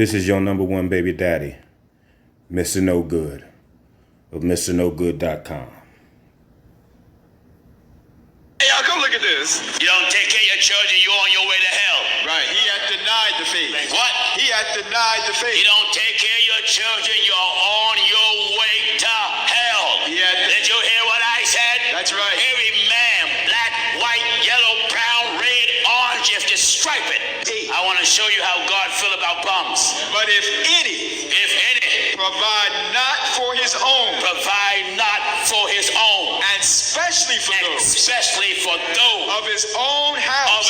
This is your number one baby daddy, Mr. No Good of MrNoGood.com. Hey, y'all, come look at this. You don't take care of your children, you're on your way to hell. Right, he had denied the faith. What? He had denied the faith. You don't take care of your children, you're on your way to hell. Did you hear what I said? That's right. Every man, black, white, yellow, brown, red, orange, if you stripe it. I want to show you how God feel about bums. But if any provide not for his own, and especially for those of his own house,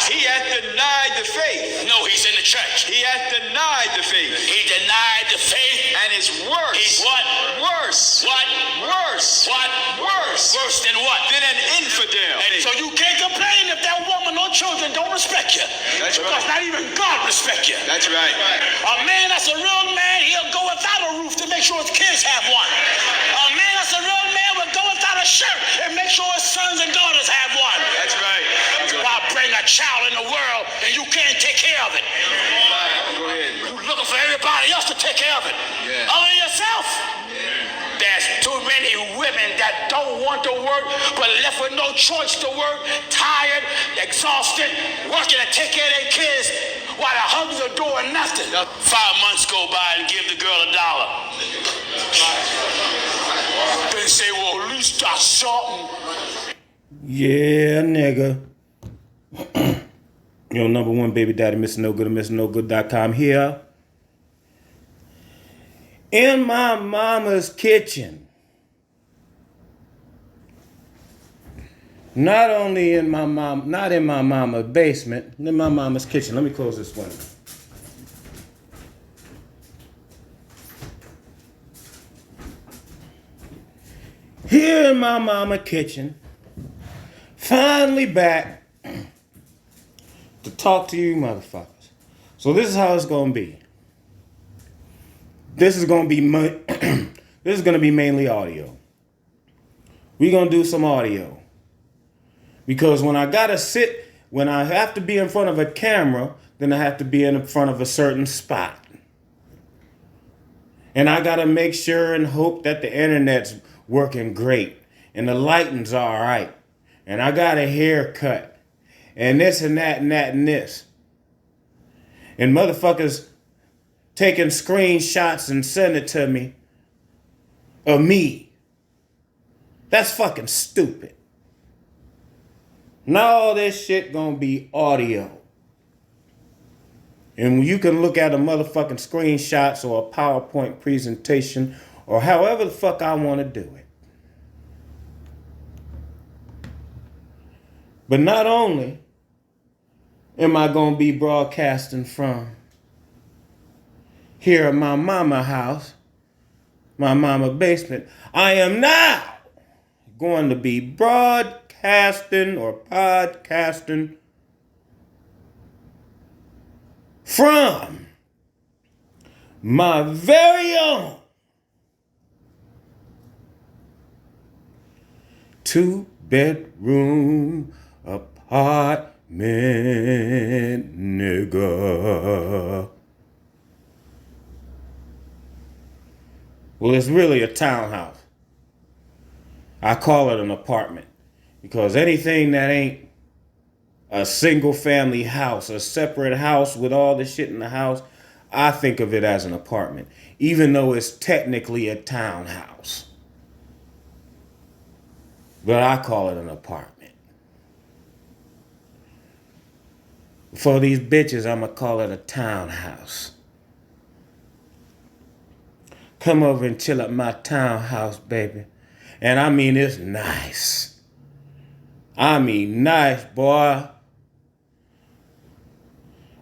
he hath denied the faith. No, he's in the church. He hath denied the faith. He denied the faith. And is worse. He's what? Worse. What? Worse. What? Worse. Worse than what? Than an infidel. And so you can't complain if that woman or children don't respect you. That's because right. not even God respects you. That's right. A man that's a real man, he'll go without a roof to make sure his kids have one. A man that's a real man will go without a shirt and make sure his sons and daughters have one. That's right. Why bring a child in the world and you can't take care of it? Go ahead. You're looking for everybody else to take care of it. Yeah. Other than yourself. There's too many women that don't want to work, but left with no choice to work, tired, exhausted, working to take care of their kids while the husbands are doing nothing. 5 months go by and give the girl $1. They say, well, at least that's something. Yeah, nigga. Your number one baby daddy, Mr. No Good of MrNoGood.com here. In my mama's kitchen. Not only in my mama's basement, in my mama's kitchen. Let me close this window. Here in my mama's kitchen, finally back to talk to you motherfuckers. So this is how it's gonna be. This is gonna be mainly audio. We're gonna do some audio. Because when I have to be in front of a camera, then I have to be in front of a certain spot. And I gotta make sure and hope that the internet's working great and the lighting's all right. And I got a haircut and this and that and that and this. And motherfuckers taking screenshots and send it to me of me. That's fucking stupid. Now all this shit gonna be audio. And you can look at a motherfucking screenshots or a PowerPoint presentation or however the fuck I want to do it. But not only am I gonna be broadcasting from here at my mama house, my mama basement, I am now going to be broadcasting or podcasting from my very own 2-bedroom apartment, nigga. Well, it's really a townhouse. I call it an apartment because anything that ain't a single family house, a separate house with all the shit in the house, I think of it as an apartment, even though it's technically a townhouse. But I call it an apartment. For these bitches, I'ma call it a townhouse. Come over and chill at my townhouse, baby. And I mean, it's nice. I mean, nice, boy.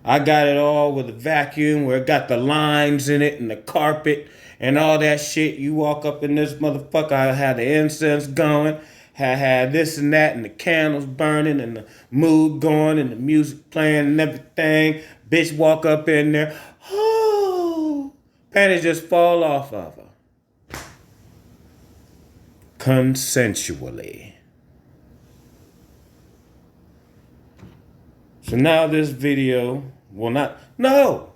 I got it all with a vacuum where it got the lines in it and the carpet and all that shit. You walk up in this motherfucker, I had the incense going, had this and that and the candles burning and the mood going and the music playing and everything. Bitch walk up in there, oh, panties just fall off of her. Consensually. So now this video will not, no,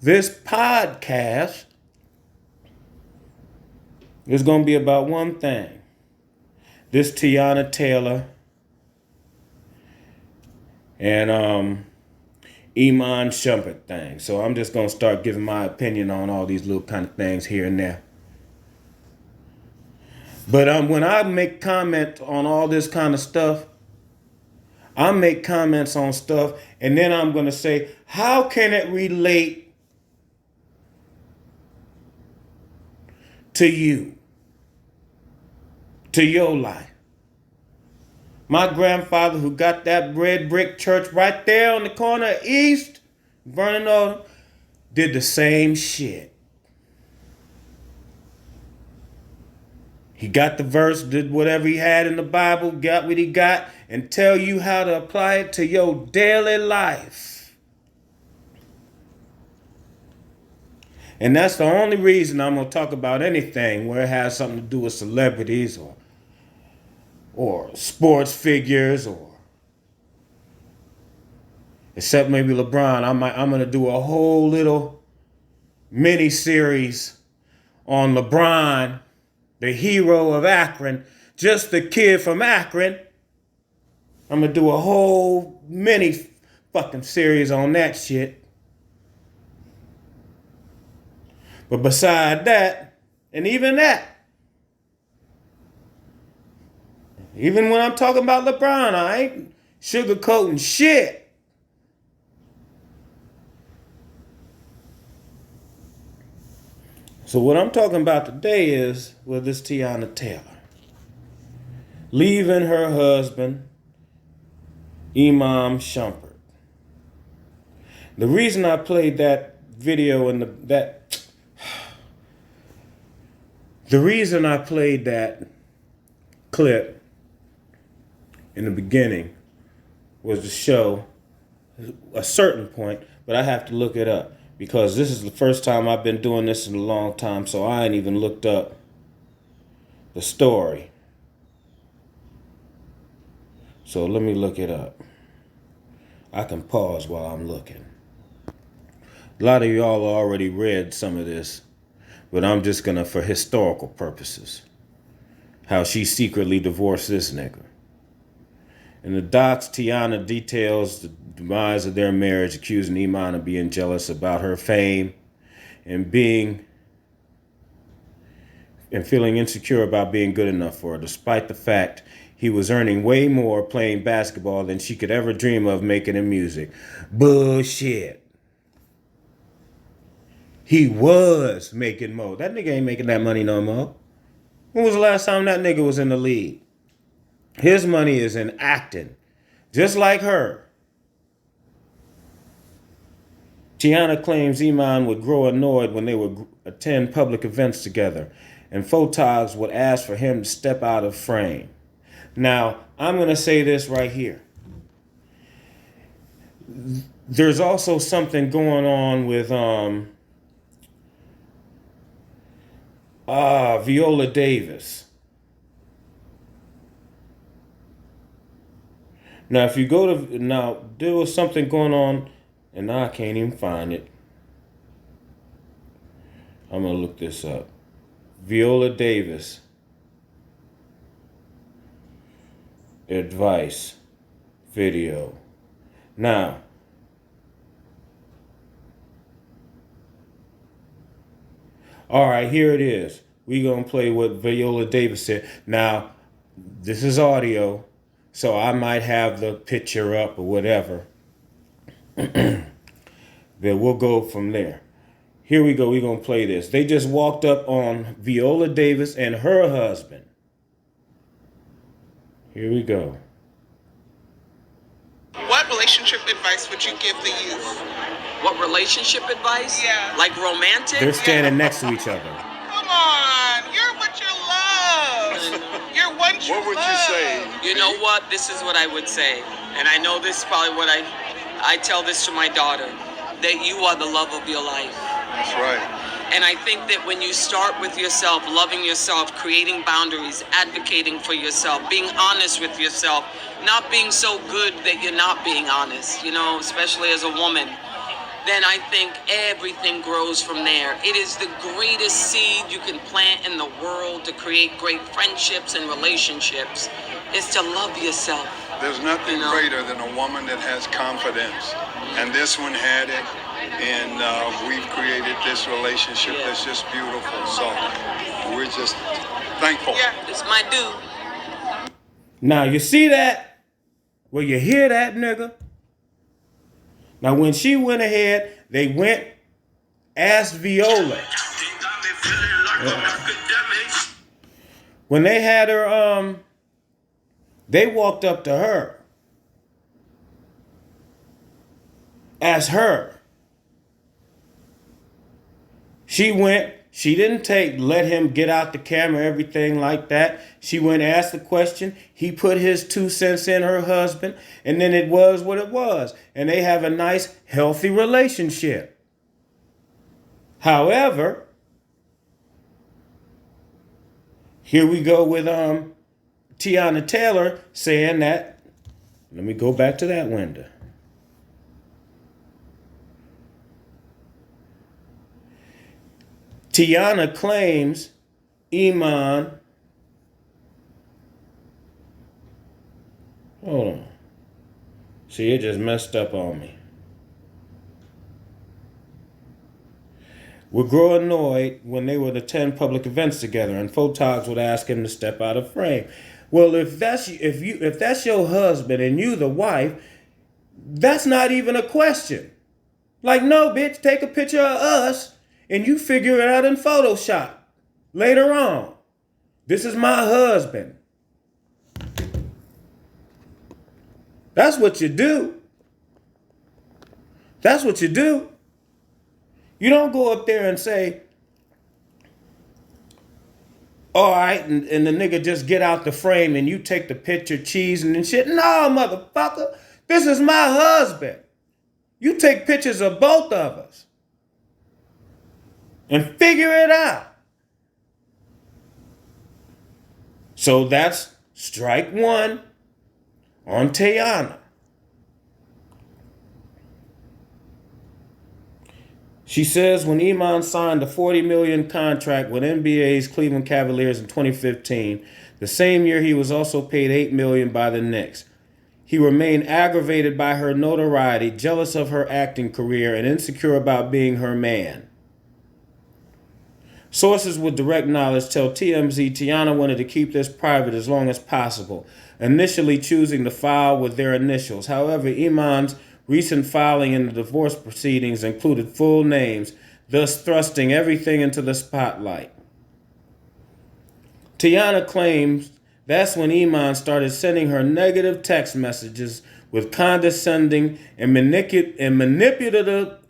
This podcast is going to be about one thing. This Teyana Taylor and Iman Shumpert thing. So I'm just going to start giving my opinion on all these little kind of things here and there. But when I make comment on all this kind of stuff, I make comments on stuff, and then I'm going to say, how can it relate to you, to your life? My grandfather, who got that red brick church right there on the corner of East, Vernon Autumn, did the same shit. He got the verse, did whatever he had in the Bible, got what he got, and tell you how to apply it to your daily life. And that's the only reason I'm going to talk about anything where it has something to do with celebrities or sports figures, or except maybe LeBron. I'm going to do a whole little mini series on LeBron, the hero of Akron, just the kid from Akron. I'm going to do a whole mini fucking series on that shit. But beside that, and even when I'm talking about LeBron, I ain't sugarcoating shit. So what I'm talking about today is with this Teyana Taylor leaving her husband, Iman Shumpert. The reason I played that video and the reason I played that clip in the beginning was to show a certain point, but I have to look it up because this is the first time I've been doing this in a long time, so I ain't even looked up the story. So let me look it up. I can pause while I'm looking. A lot of y'all already read some of this, but I'm just gonna, for historical purposes, how she secretly divorced this nigga. In the docs, Teyana details the demise of their marriage, accusing Iman of being jealous about her fame and feeling insecure about being good enough for her, despite the fact he was earning way more playing basketball than she could ever dream of making in music. Bullshit. He was making more. That nigga ain't making that money no more. When was the last time that nigga was in the league? His money is in acting, just like her. Teyana claims Iman would grow annoyed when they would attend public events together, and photogs would ask for him to step out of frame. Now, I'm going to say this right here. There's also something going on with Viola Davis. Now, if you go to, now, there was something going on, and now I can't even find it. I'm going to look this up. Viola Davis. Advice. Video. Now, all right, here it is. We're going to play what Viola Davis said. Now, this is audio, so I might have the picture up or whatever. Then we'll go from there. Here we go. We're going to play this. They just walked up on Viola Davis and her husband. Here we go. What relationship advice would you give the youth? What relationship advice? Yeah. Like romantic? They're standing next to each other. Come on, you're what you love. You're what you love. What would you say? You know what? This is what I would say. And I know this is probably what I tell this to my daughter. That you are the love of your life. That's right. And I think that when you start with yourself, loving yourself, creating boundaries, advocating for yourself, being honest with yourself, not being so good that you're not being honest, you know, especially as a woman. then I think everything grows from there. It is the greatest seed you can plant in the world to create great friendships and relationships, is to love yourself. There's nothing greater than a woman that has confidence. And this one had it. And we've created this relationship that's just beautiful. So we're just thankful. Yeah, it's my due. Now, you see that? Well, you hear that, nigga? Now, when she went ahead, they went, asked Viola. When they had her, they walked up to her. Asked her. She went, she didn't let him get out the camera, everything like that. She went, asked the question. He put his 2 cents in, her husband, and then it was what it was. And they have a nice, healthy relationship. However, here we go with Teyana Taylor saying that, let me go back to that window. Teyana claims Iman, hold on. See, it just messed up on me. Would grow annoyed when they would attend public events together and photogs would ask him to step out of frame. Well, if that's your husband and you the wife, that's not even a question. Like, no, bitch, take a picture of us and you figure it out in Photoshop later on. This is my husband. That's what you do. That's what you do. You don't go up there and say, all right, and the nigga just get out the frame and you take the picture cheesing and shit. No, motherfucker, this is my husband. You take pictures of both of us and figure it out. So that's strike one on Teyana. She says when Iman signed a $40 million contract with NBA's Cleveland Cavaliers in 2015, the same year he was also paid $8 million by the Knicks. He remained aggravated by her notoriety, jealous of her acting career, and insecure about being her man. Sources with direct knowledge tell TMZ Teyana wanted to keep this private as long as possible, initially choosing to file with their initials. However, Iman's recent filing in the divorce proceedings included full names, thus thrusting everything into the spotlight. Teyana claims that's when Iman started sending her negative text messages with condescending and manipulative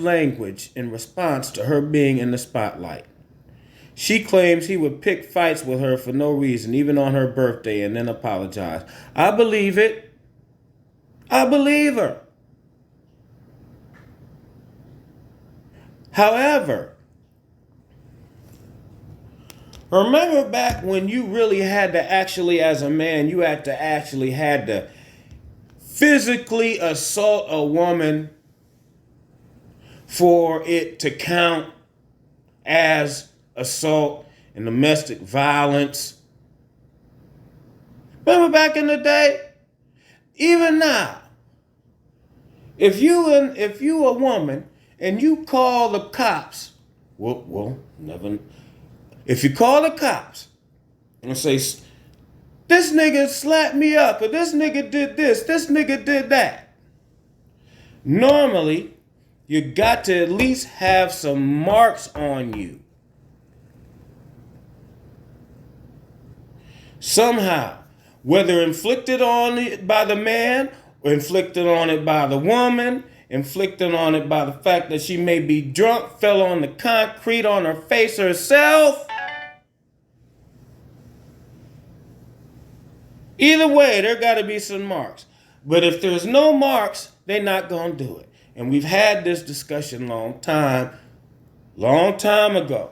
language in response to her being in the spotlight. She claims he would pick fights with her for no reason, even on her birthday, and then apologize. I believe it. I believe her. However, remember back when you really had to actually, as a man, you had to physically assault a woman for it to count as assault and domestic violence. Remember back in the day? Even now, if you a woman and you call the cops, if you call the cops and say, this nigga slapped me up, or this nigga did this nigga did that, normally you got to at least have some marks on you. Somehow, whether inflicted on it by the man, or inflicted on it by the woman, inflicted on it by the fact that she may be drunk, fell on the concrete on her face herself. Either way, there got to be some marks. But if there's no marks, they're not going to do it. And we've had this discussion long time ago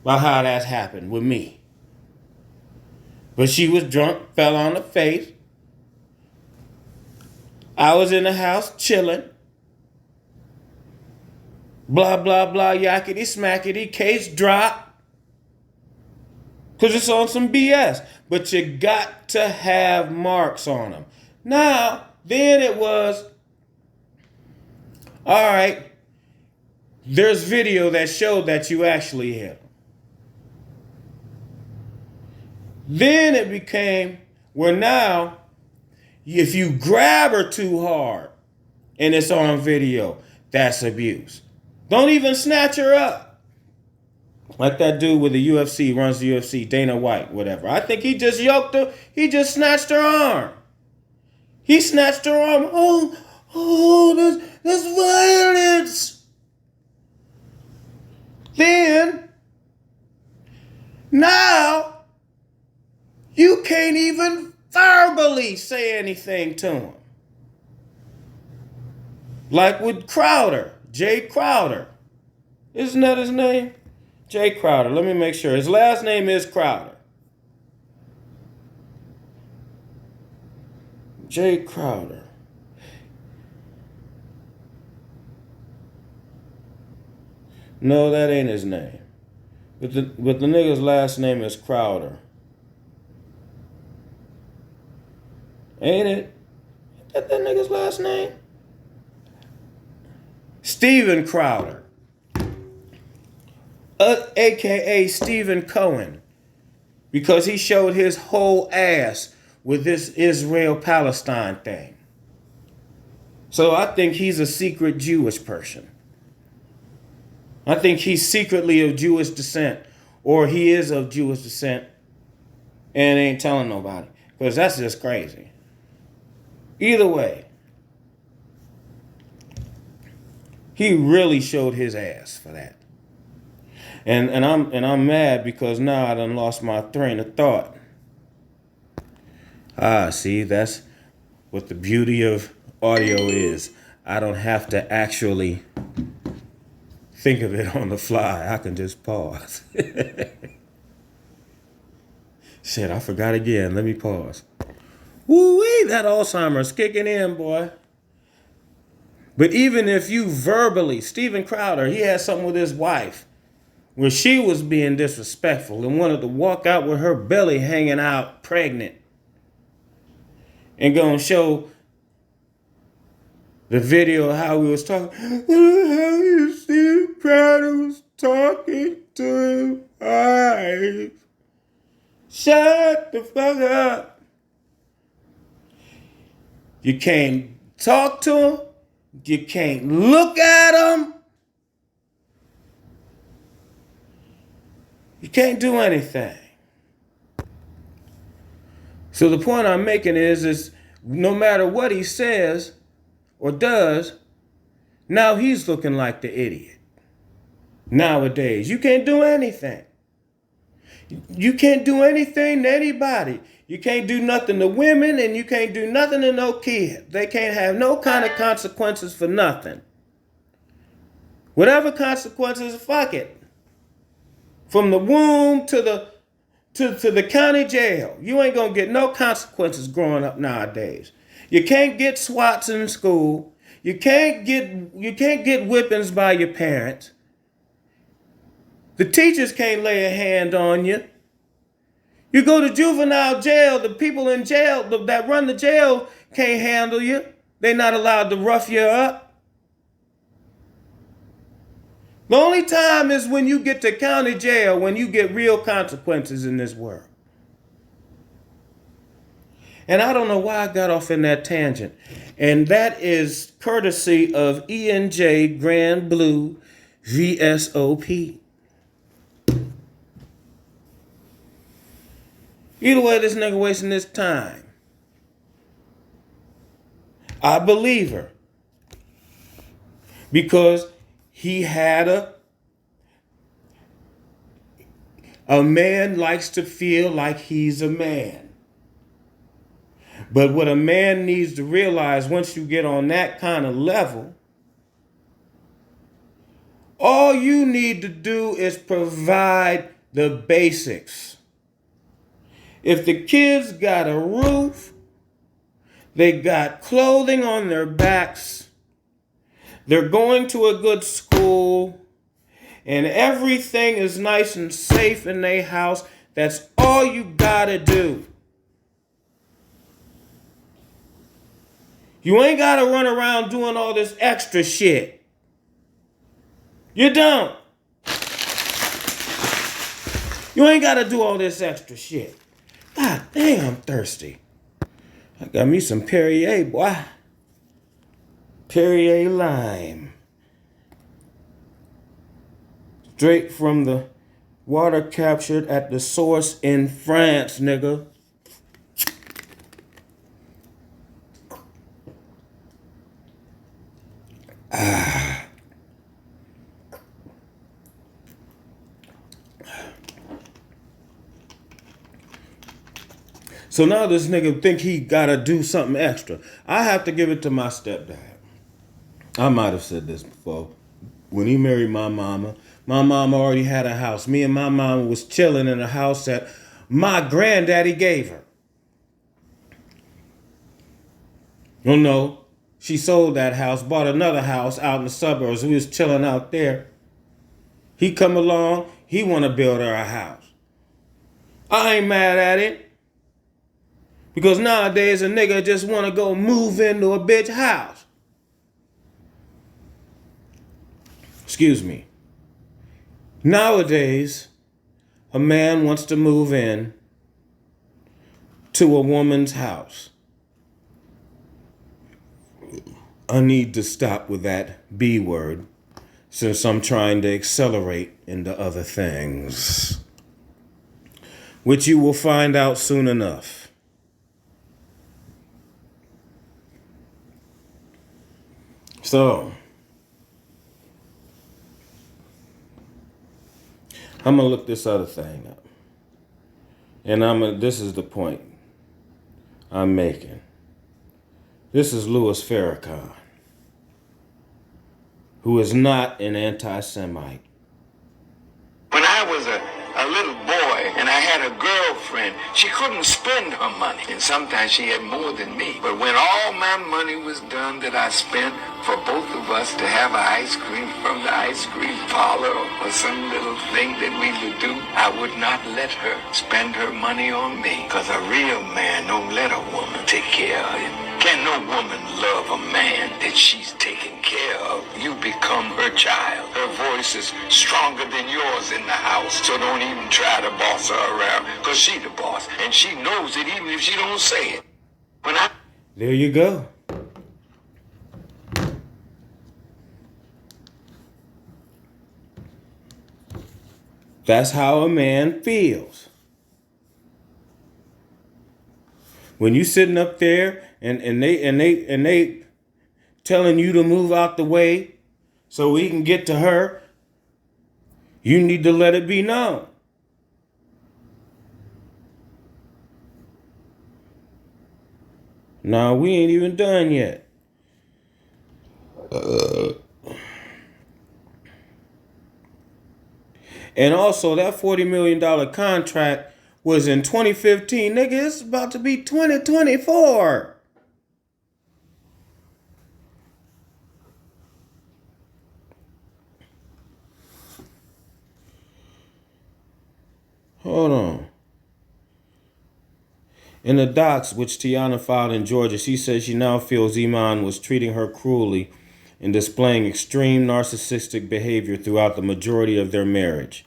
about how that's happened with me. But she was drunk, fell on her face. I was in the house chilling. Blah, blah, blah, yakety smackety, case drop. Because it's on some BS. But you got to have marks on them. Now, then it was, all right, there's video that showed that you actually hit him. Then it became where now, if you grab her too hard and it's on video, that's abuse. Don't even snatch her up. Like that dude with the UFC, runs the UFC, Dana White, whatever. I think he just yoked her. He just snatched her arm. He snatched her arm. That's violence. Then, now, you can't even verbally say anything to him. Like with Crowder, Jay Crowder. Isn't that his name? Jay Crowder. Let me make sure. His last name is Crowder. Jay Crowder. No, that ain't his name. But the nigga's last name is Crowder. Ain't it? Is that nigga's last name? Steven Crowder. AKA Stephen Cohen. Because he showed his whole ass with this Israel-Palestine thing. So I think he's a secret Jewish person. I think he's secretly of Jewish descent. Or he is of Jewish descent and ain't telling nobody. Because that's just crazy. Either way, he really showed his ass for that. And I'm mad because now I done lost my train of thought. See, that's what the beauty of audio is. I don't have to actually think of it on the fly. I can just pause. Shit, I forgot again. Let me pause. Woo-wee, that Alzheimer's kicking in, boy. But even if you verbally, Steven Crowder, he had something with his wife where she was being disrespectful and wanted to walk out with her belly hanging out pregnant and gonna show the video of how we was talking. How you see Crowder was talking to his wife. Shut the fuck up. You can't talk to him. You can't look at him. You can't do anything. So the point I'm making is no matter what he says or does, now he's looking like the idiot. Nowadays, you can't do anything. You can't do anything to anybody. You can't do nothing to women and you can't do nothing to no kids. They can't have no kind of consequences for nothing. Whatever consequences, fuck it. From the womb to the county jail. You ain't gonna get no consequences growing up nowadays. You can't get swats in school. You can't get whippings by your parents. The teachers can't lay a hand on you. You go to juvenile jail, the people in jail that run the jail can't handle you. They're not allowed to rough you up. The only time is when you get to county jail, when you get real consequences in this world. And I don't know why I got off in that tangent. And that is courtesy of ENJ Grand Blue VSOP. Either way, this nigga wasting his time. I believe her. Because he had a man likes to feel like he's a man. But what a man needs to realize once you get on that kind of level, all you need to do is provide the basics. If the kids got a roof, They got clothing on their backs. They're going to a good school. And everything is nice and safe in their house. That's all you gotta do. You ain't gotta run around doing all this extra shit. You don't. You ain't gotta do all this extra shit. God damn, I'm thirsty. I got me some Perrier, boy. Perrier lime. Straight from the water captured at the source in France, nigga. So now this nigga think he gotta do something extra. I have to give it to my stepdad. I might have said this before. When he married my mama already had a house. Me and my mama was chilling in a house that my granddaddy gave her. Oh no, she sold that house, bought another house out in the suburbs. We was chilling out there. He come along, he want to build her a house. I ain't mad at it. Because nowadays a nigga just want to go move into a bitch house. Excuse me. Nowadays, a man wants to move in to a woman's house. I need to stop with that B word since I'm trying to accelerate into other things, which you will find out soon enough. So, I'm going to look this other thing up. And this is the point I'm making. This is Louis Farrakhan, who is not an anti-Semite. When I was a little boy and I had a girlfriend, she couldn't spend her money. And sometimes she had more than me. But when all my money was done that I spent for both of us to have ice cream from the ice cream parlor or some little thing that we would do, I would not let her spend her money on me. Because a real man don't let a woman take care of him. Can no woman love a man that she's taking care of? You become her child. Her voice is stronger than yours in the house. So don't even try to boss her around, because she the boss. And she knows it even if she don't say it. There you go. That's how a man feels. When you sitting up there and they telling you to move out the way so we can get to her, you need to let it be known. Nah, we ain't even done yet. And also, that $40 million contract was in 2015. Nigga, it's about to be 2024. Hold on. In the docs, which Teyana filed in Georgia, she says she now feels Iman was treating her cruelly and displaying extreme narcissistic behavior throughout the majority of their marriage.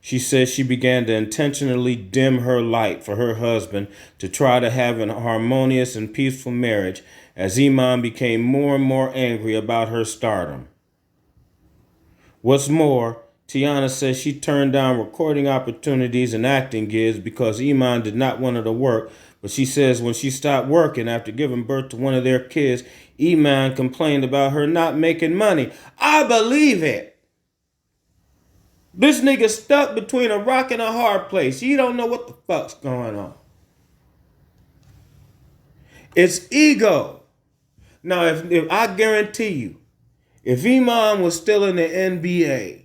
She says she began to intentionally dim her light for her husband to try to have an harmonious and peaceful marriage as Iman became more and more angry about her stardom. What's more, Teyana says she turned down recording opportunities and acting gigs because Iman did not want her to work, but she says when she stopped working after giving birth to one of their kids, Iman complained about her not making money. I believe it. This nigga stuck between a rock and a hard place. He don't know what the fuck's going on. It's ego. Now, if I guarantee you, if Iman was still in the NBA,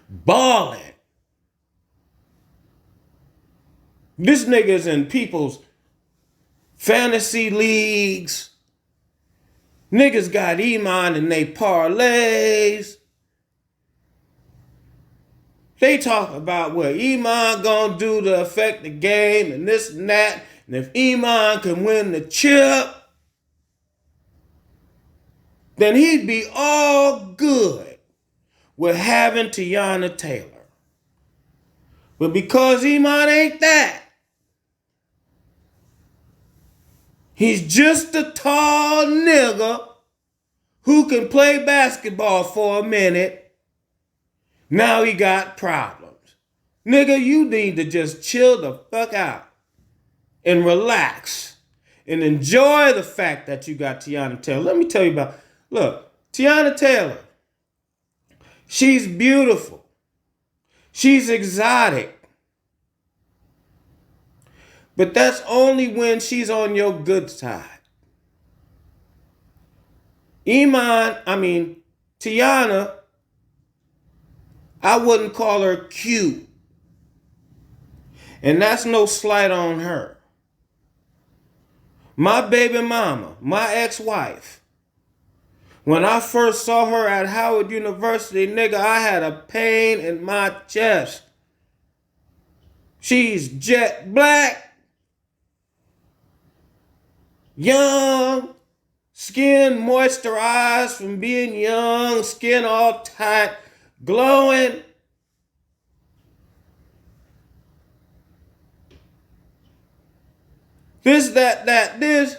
balling, this nigga's in people's fantasy leagues. Niggas got Iman and they parlays. They talk about what Iman gonna do to affect the game and this and that. And if Iman can win the chip, then he'd be all good with having Teyana Taylor. But because Iman ain't that, he's just a tall nigga who can play basketball for a minute. Now he got problems. Nigga, you need to just chill the fuck out and relax and enjoy the fact that you got Teyana Taylor. Let me tell you about, look, Teyana Taylor, she's beautiful. She's exotic. But that's only when she's on your good side. Teyana, I wouldn't call her cute. And that's no slight on her. My baby mama, my ex-wife, when I first saw her at Howard University, nigga, I had a pain in my chest. She's jet black, young, skin moisturized from being young, skin all tight, glowing. This.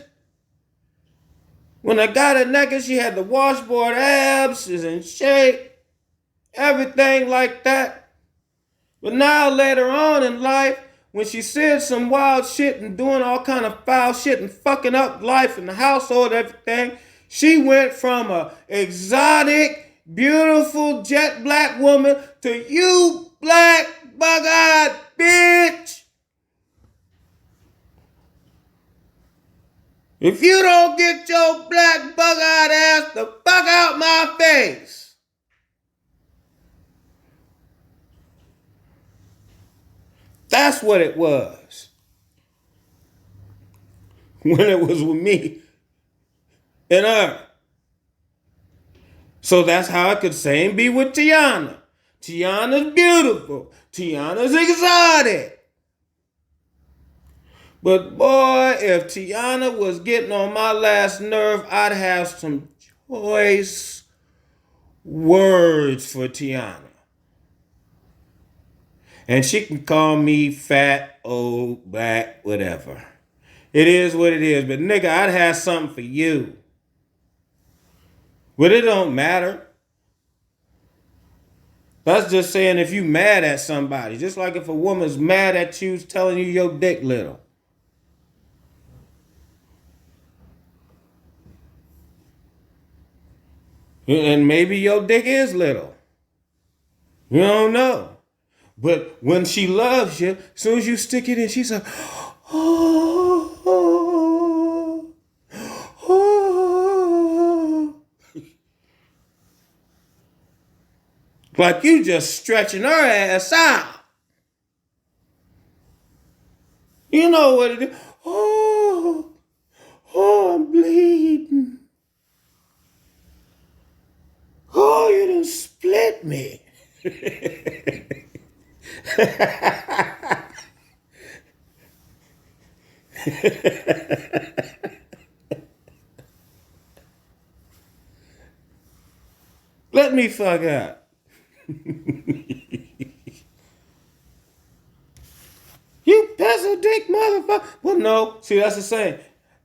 When I got her naked, she had the washboard abs, she's in shape, everything like that. But now later on in life, when she said some wild shit and doing all kind of foul shit and fucking up life and the household, everything, she went from a exotic, beautiful, jet black woman to you black, bug-eyed bitch. If you don't get your black bug-eyed ass the fuck out my face. That's what it was. When it was with me and her. So that's how I could say and be with Teyana. Teyana's beautiful. Teyana's exotic. But boy, if Teyana was getting on my last nerve, I'd have some choice words for Teyana. And she can call me fat, old, black, whatever. It is what it is. But nigga, I'd have something for you. But it don't matter. That's just saying if you mad at somebody. Just like if a woman's mad at you, telling you your dick little. And maybe your dick is little. You don't know. But when she loves you, as soon as you stick it in, she's like, oh, oh, oh. Like you just stretching her ass out. You know what it is. Oh, oh, I'm bleeding. Oh, you done split me. Let me fuck up. You pencil dick motherfucker. Well, no. See, that's the same.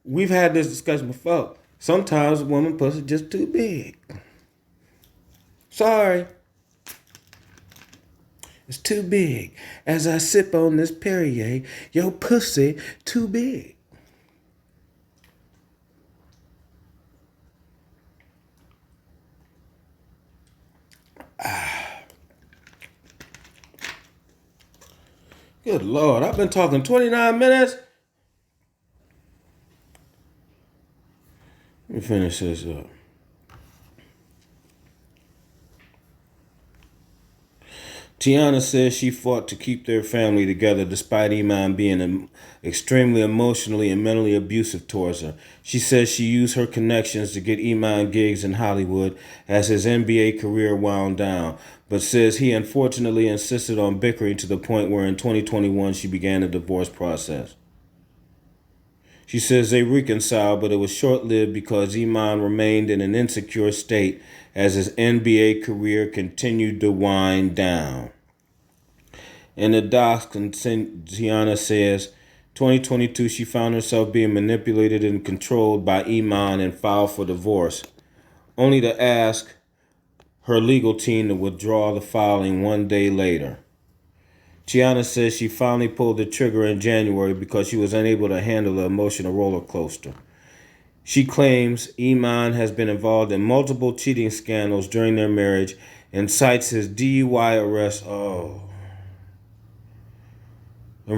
We've had this discussion before. Sometimes a woman pussy just too big. Sorry. It's too big. As I sip on this Perrier, your pussy too big. Good Lord, I've been talking 29 minutes. Let me finish this up. Teyana says she fought to keep their family together despite Iman being extremely emotionally and mentally abusive towards her. She says she used her connections to get Iman gigs in Hollywood as his NBA career wound down, but says he unfortunately insisted on bickering to the point where in 2021 she began the divorce process. She says they reconciled, but it was short-lived because Iman remained in an insecure state as his NBA career continued to wind down. In the docs, Teyana says, 2022, she found herself being manipulated and controlled by Iman and filed for divorce, only to ask her legal team to withdraw the filing one day later. Teyana says she finally pulled the trigger in January because she was unable to handle the emotional roller coaster. She claims Iman has been involved in multiple cheating scandals during their marriage and cites his DUI arrest. And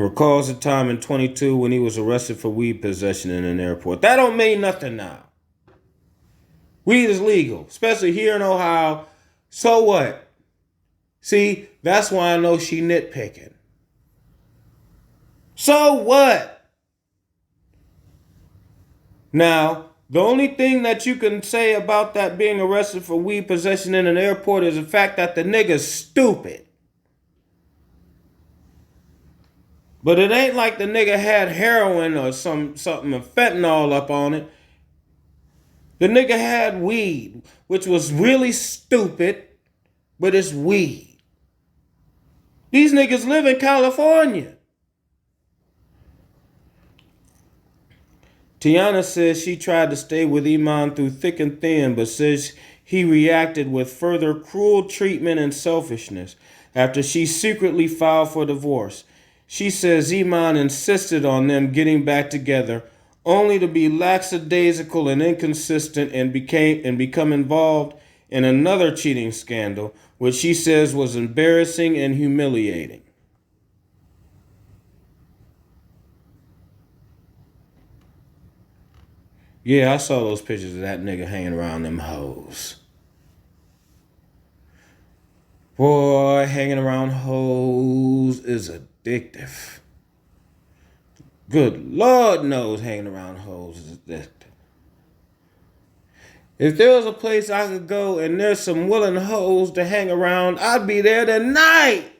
recalls a time in 22 when he was arrested for weed possession in an airport. That don't mean nothing now. Weed is legal, especially here in Ohio. So what? See, that's why I know she nitpicking. So what? Now, the only thing that you can say about that being arrested for weed possession in an airport is the fact that the nigga's stupid. But it ain't like the nigga had heroin or something of fentanyl up on it. The nigga had weed, which was really stupid, but it's weed. These niggas live in California. Teyana says she tried to stay with Iman through thick and thin, but says he reacted with further cruel treatment and selfishness after she secretly filed for divorce. She says Iman insisted on them getting back together, only to be lackadaisical and inconsistent and become involved in another cheating scandal, which she says was embarrassing and humiliating. Yeah, I saw those pictures of that nigga hanging around them hoes. Boy, hanging around hoes is addictive. Good Lord knows hanging around hoes is addictive. If there was a place I could go and there's some willing hoes to hang around, I'd be there tonight.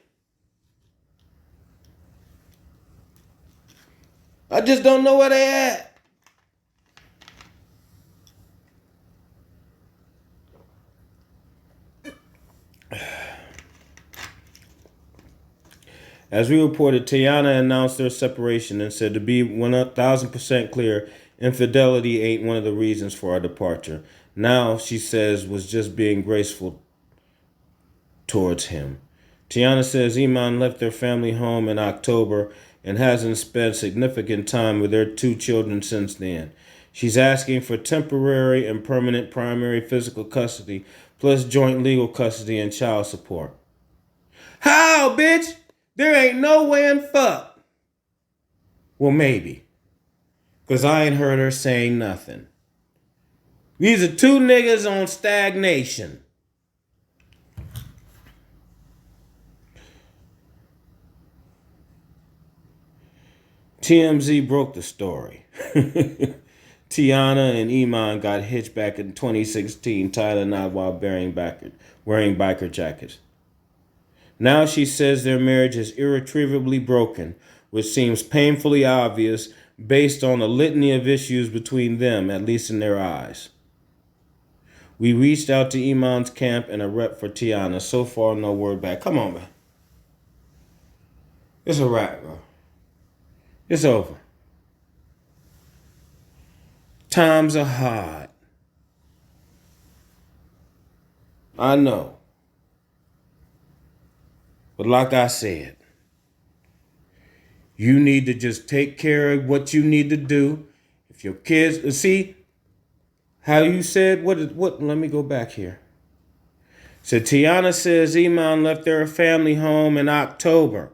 I just don't know where they at. As we reported, Teyana announced their separation and said to be 1,000% clear, infidelity ain't one of the reasons for our departure. Now, she says, was just being graceful towards him. Teyana says Iman left their family home in October and hasn't spent significant time with their 2 children since then. She's asking for temporary and permanent primary physical custody, plus joint legal custody and child support. How, bitch? There ain't no way in fuck. Well, maybe. Because I ain't heard her saying nothing. These are 2 niggas on stagnation. TMZ broke the story. Teyana and Iman got hitched back in 2016, tied a knot while wearing biker jackets. Now she says their marriage is irretrievably broken, which seems painfully obvious based on a litany of issues between them, at least in their eyes. We reached out to Iman's camp and a rep for Teyana. So far, no word back. Come on, man. It's a wrap, bro. It's over. Times are hard. I know. But like I said, you need to just take care of what you need to do. If your kids, see how you said, what, let me go back here. So Teyana says Iman left their family home in October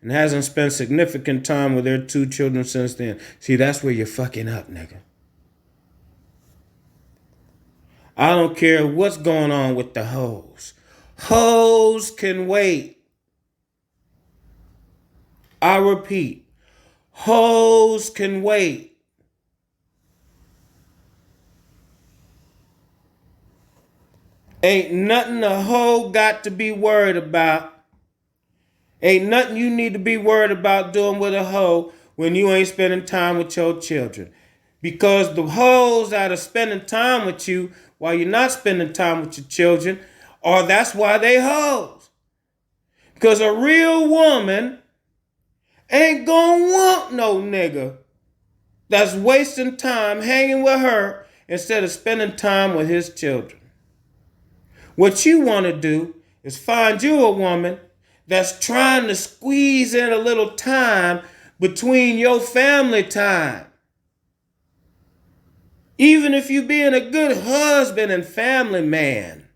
and hasn't spent significant time with their 2 children since then. See, that's where you're fucking up, nigga. I don't care what's going on with the hoes. Hoes can wait. I repeat, hoes can wait. Ain't nothing a hoe got to be worried about. Ain't nothing you need to be worried about doing with a hoe when you ain't spending time with your children. Because the hoes that are spending time with you while you're not spending time with your children, or that's why they hoes. Because a real woman ain't gonna want no nigga that's wasting time hanging with her instead of spending time with his children. What you want to do is find you a woman that's trying to squeeze in a little time between your family time. Even if you being a good husband and family man,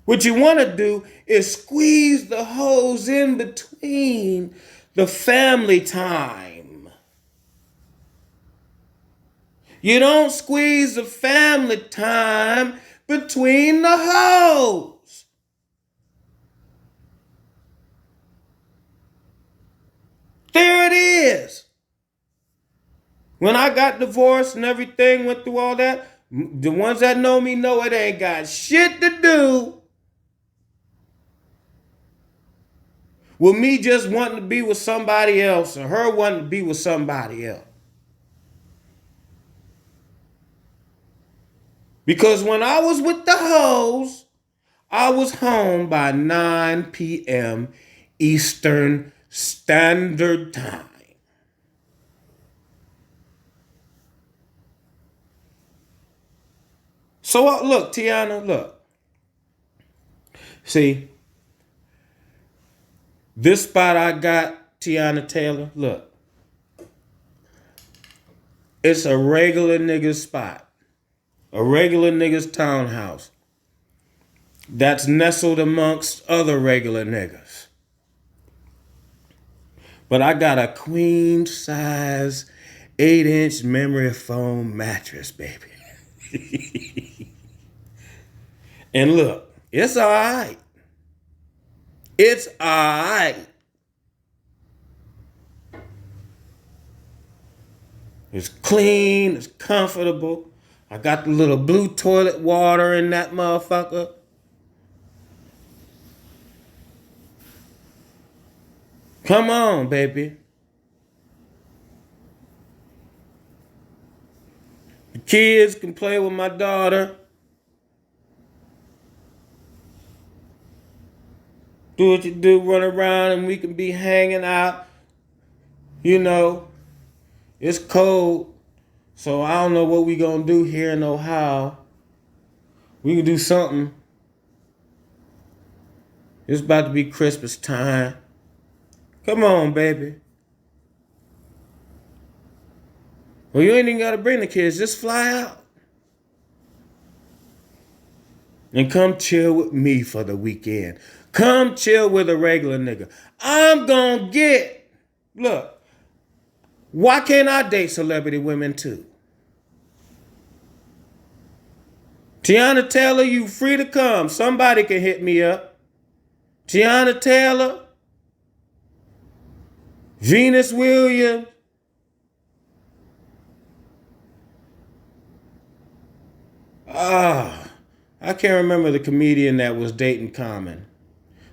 what you want to do is squeeze the hoes in between the family time. You don't squeeze the family time between the hoes. There it is. When I got divorced and everything, went through all that, the ones that know me know it ain't got shit to do with me just wanting to be with somebody else or her wanting to be with somebody else. Because when I was with the hoes, I was home by 9 p.m. Eastern Standard Time. So look, Teyana, look. See, this spot I got, Teyana Taylor, look. It's a regular nigga's spot. A regular nigga's townhouse. That's nestled amongst other regular niggas. But I got a queen size 8-inch memory foam mattress, baby. And look, it's all right. It's all right. It's clean, it's comfortable. I got the little blue toilet water in that motherfucker. Come on, baby. The kids can play with my daughter. Do what you do, run around, and we can be hanging out. You know, it's cold, so I don't know what we gonna do here in Ohio. We can do something. It's about to be Christmas time. Come on, baby. Well, you ain't even gotta bring the kids. Just fly out. And come chill with me for the weekend. Come chill with a regular nigga. I'm gonna get... Look, why can't I date celebrity women too? Teyana Taylor, you free to come. Somebody can hit me up. Teyana Taylor, Venus Williams, I can't remember the comedian that was dating Common.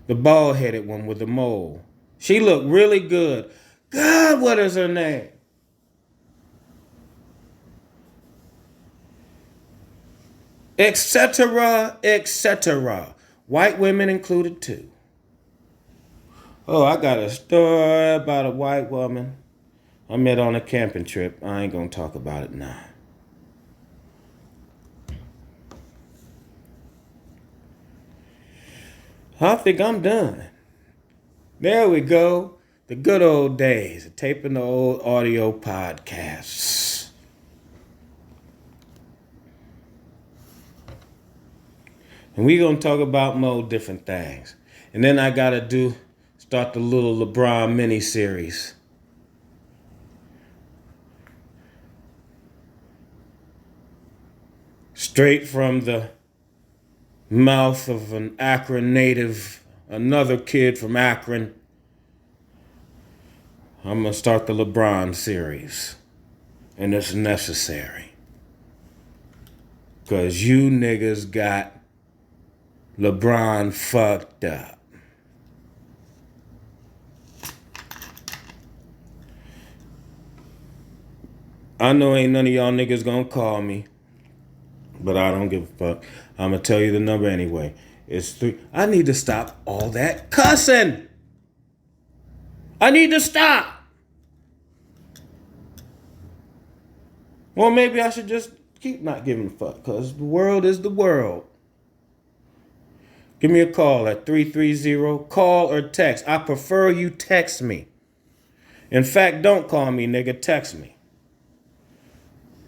The bald-headed one with the mole. She looked really good. God, what is her name? Etc., etc. White women included too. Oh, I got a story about a white woman I met on a camping trip. I ain't gonna talk about it now. I think I'm done. There we go. The good old days of taping the old audio podcasts. And we're going to talk about more different things. And then I got to start the little LeBron mini series. Straight from the mouth of an Akron native, another kid from Akron. I'm going to start the LeBron series. And it's necessary. Because you niggas got LeBron fucked up. I know ain't none of y'all niggas gonna call me. But I don't give a fuck. I'm gonna tell you the number anyway. It's 3. I need to stop all that cussing. I need to stop. Well, maybe I should just keep not giving a fuck, because the world is the world. Give me a call at 330. Call or text. I prefer you text me. In fact, don't call me, nigga. Text me.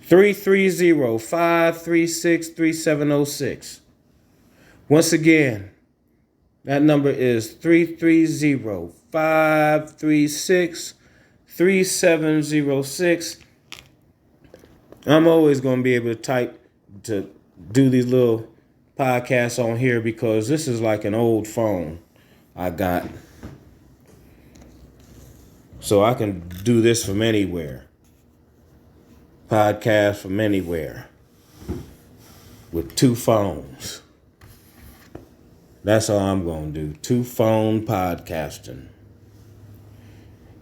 330-536-3706. Once again, that number is 330-536-3706. I'm always going to be able to do these little podcasts on here because this is like an old phone I got. So I can do this from anywhere. Podcast from anywhere. With 2 phones. That's all I'm going to do. 2-phone podcasting.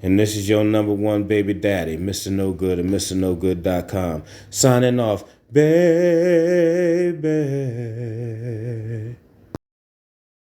And this is your number 1 baby daddy, Mr. No Good at MrNoGood.com. Signing off, baby.